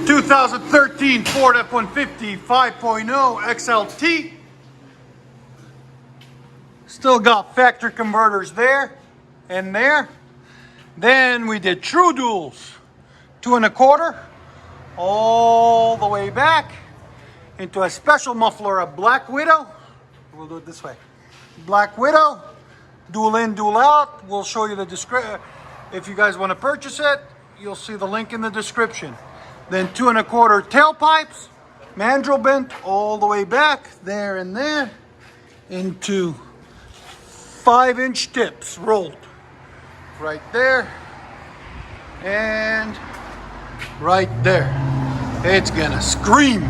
2013 Ford F-150 5.0 XLT. Still got factory converters there and there. Then we did true duals, 2 1/4, all the way back into a special muffler, a Black Widow. We'll do it this way. Black Widow, dual in, dual out. We'll show you the description. If you guys want to purchase it, you'll see the link in the description. Then 2 1/4 tailpipes, mandrel bent all the way back there and there into 5-inch tips rolled right there and right there. It's gonna scream.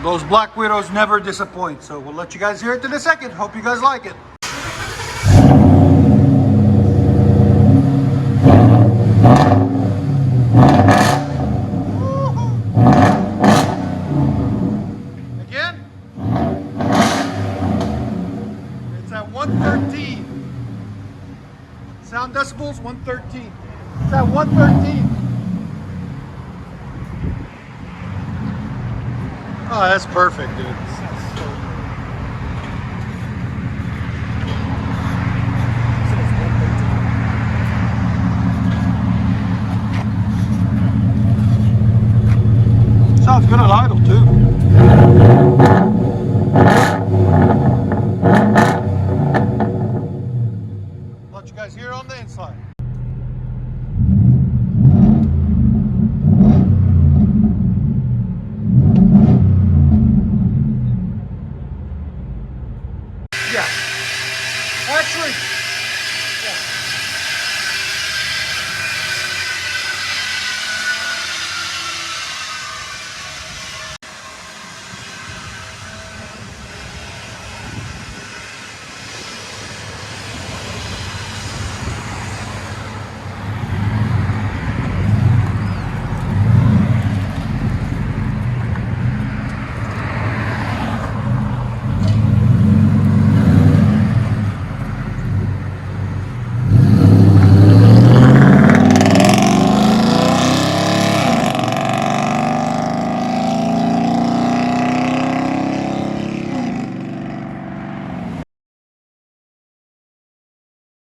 Those Black Widows never disappoint, so we'll let you guys hear it in a second. Hope you guys like it. Again, it's at 113. Sound decibels 113. It's at 113. Oh, that's perfect, dude. Sounds good at idle, too.